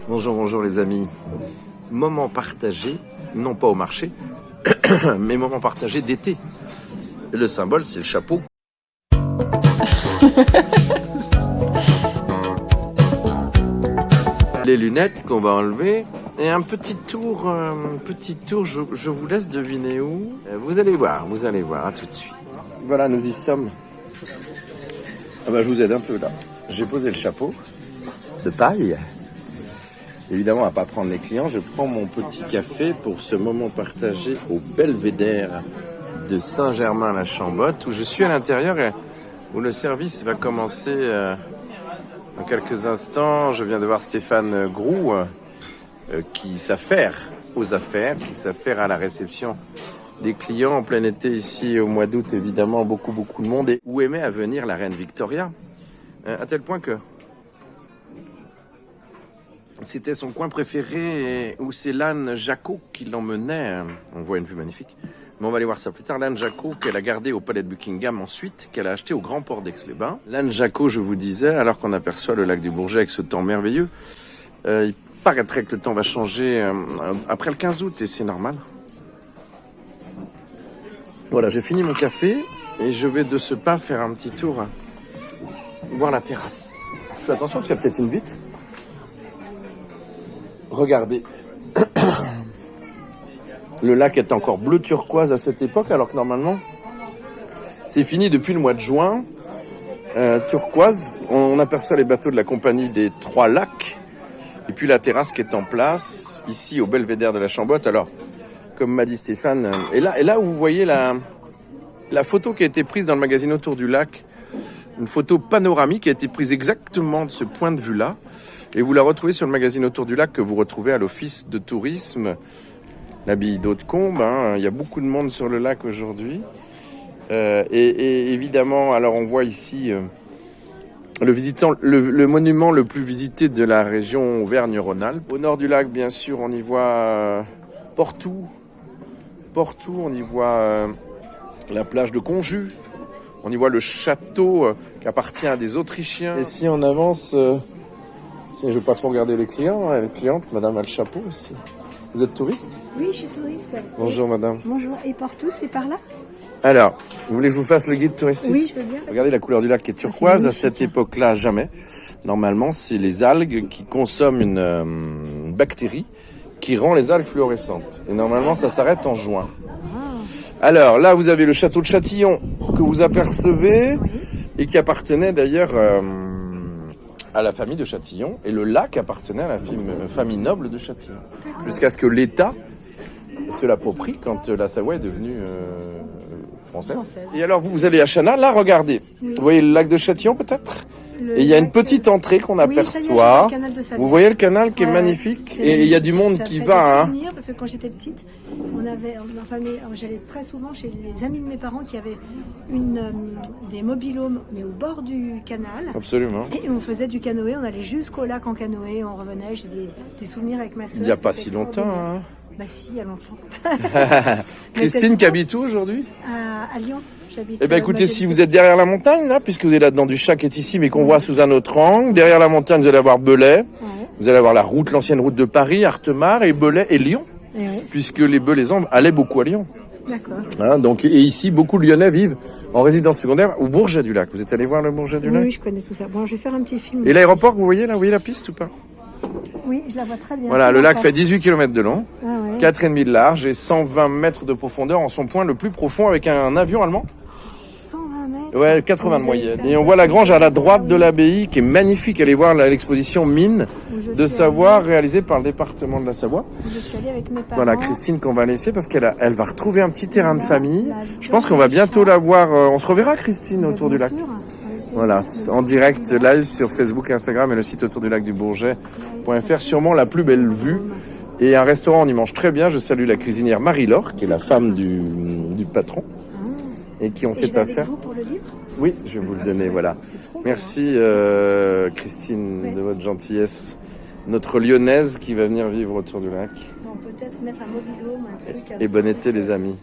Bonjour, bonjour les amis. Moment partagé, non pas au marché, mais moment partagé d'été. Le symbole, c'est le chapeau. Les lunettes qu'on va enlever. Et un petit tour, je vous laisse deviner où. Vous allez voir, à tout de suite. Voilà, nous y sommes. Ah bah, je vous aide un peu là. J'ai posé le chapeau de paille. Évidemment, on va pas prendre les clients. Je prends mon petit café pour ce moment partagé au Belvédère de Saint-Germain-la-Chambotte, où je suis à l'intérieur et où le service va commencer dans quelques instants. Je viens de voir Stéphane Groux qui s'affaire aux affaires, qui s'affaire à la réception des clients en plein été ici au mois d'août. Évidemment, beaucoup de monde. Et où aimait à venir la reine Victoria, à tel point que c'était son coin préféré, où c'est l'Anne Jacot qui l'emmenait. On voit une vue magnifique. Mais on va aller voir ça plus tard. L'Anne Jacot qu'elle a gardée au palais de Buckingham ensuite, qu'elle a acheté au Grand Port d'Aix-les-Bains. L'Anne Jacot, je vous disais, alors qu'on aperçoit le lac du Bourget avec ce temps merveilleux, il paraîtrait que le temps va changer après le 15 août et c'est normal. Voilà, j'ai fini mon café et je vais de ce pas faire un petit tour voir la terrasse. Je fais attention parce qu'il y a peut-être une vitre. Regardez, le lac est encore bleu turquoise à cette époque, alors que normalement, c'est fini depuis le mois de juin. Turquoise, on aperçoit les bateaux de la compagnie des Trois Lacs, et puis la terrasse qui est en place, ici au Belvédère de la Chambotte. Alors, comme m'a dit Stéphane, et là où vous voyez la photo qui a été prise dans le magazine Autour du lac, une photo panoramique qui a été prise exactement de ce point de vue-là. Et vous la retrouvez sur le magazine Autour du lac que vous retrouvez à l'office de tourisme, l'abbaye d'Hautecombe. Il y a beaucoup de monde sur le lac aujourd'hui. Et évidemment, alors on voit ici le monument le plus visité de la région Auvergne-Rhône-Alpes. Au nord du lac, bien sûr, on y voit Portou, on y voit la plage de Conjus. On y voit le château qui appartient à des Autrichiens. Et si on avance... je ne veux pas trop regarder les clients, les clientes, madame a le chapeau aussi. Vous êtes touriste? Oui, je suis touriste. Bonjour madame. Bonjour, et Portou, c'est par là? Alors, vous voulez que je vous fasse le guide touristique? Oui, je veux bien. Regardez la couleur du lac qui est turquoise, à cette époque-là, jamais. Normalement, c'est les algues qui consomment une bactérie qui rend les algues fluorescentes. Et normalement, ça s'arrête en juin. Alors, là, vous avez le château de Châtillon que vous apercevez et qui appartenait d'ailleurs... à la famille de Châtillon, et le lac appartenait à la famille noble de Châtillon. Jusqu'à ce que l'État se l'approprie quand la Savoie est devenue française. Et alors vous allez à Chanat, là regardez, vous voyez le lac de Châtillon peut-être? Et il y a une petite entrée qu'on aperçoit. Vous voyez le canal qui est magnifique, et il y a du monde qui va. Parce que quand j'étais petite, j'allais très souvent chez les amis de mes parents qui avaient des mobil-homes, mais au bord du canal. Absolument. Et on faisait du canoë, on allait jusqu'au lac en canoë, on revenait. J'ai des souvenirs avec ma soeur. Il n'y a pas si longtemps. Bah si, il y a longtemps. Christine qui habite où aujourd'hui? À Lyon. Eh bien écoutez, si vous êtes derrière la montagne, là, puisque vous êtes là-dedans du chat qui est ici, mais qu'on voit sous un autre angle, derrière la montagne, vous allez avoir Belay, vous allez avoir l'ancienne route de Paris, Artemare, et Belay et Lyon, puisque les Belaisans allaient beaucoup à Lyon. D'accord. Donc, et ici, beaucoup de Lyonnais vivent en résidence secondaire au Bourget du Lac. Vous êtes allé voir le Bourget du Lac? Oui, je connais tout ça. Bon, je vais faire un petit film. Et l'aéroport, vous voyez là, vous voyez la piste ou pas? Oui, je la vois très bien. Voilà, le lac fait 18 km de long, 4,5 de large et 120 mètres de profondeur en son point le plus profond avec un avion allemand. 120 mètres? Ouais, 80 de moyenne. Et on voit la grange à la droite de l'abbaye qui est magnifique. Allez voir l'exposition Mines de Savoie réalisée par le département de la Savoie. Je suis allée avec mes parents. Voilà, Christine qu'on va laisser parce qu'elle va retrouver un petit terrain de famille. Je pense qu'on va bientôt la voir. On se reverra Christine autour du lac. Voilà, en direct live sur Facebook, Instagram et le site autour du lac du Bourget.fr. Sûrement la plus belle vue. Et un restaurant, on y mange très bien. Je salue la cuisinière Marie-Laure, qui est la femme du patron. Et qui ont cette affaire. Vous pour le livre? Oui, je vais vous le donner, voilà. Merci Christine de votre gentillesse. Notre lyonnaise qui va venir vivre autour du lac. On peut peut-être mettre un mobil-home, un truc. Et bon été les amis.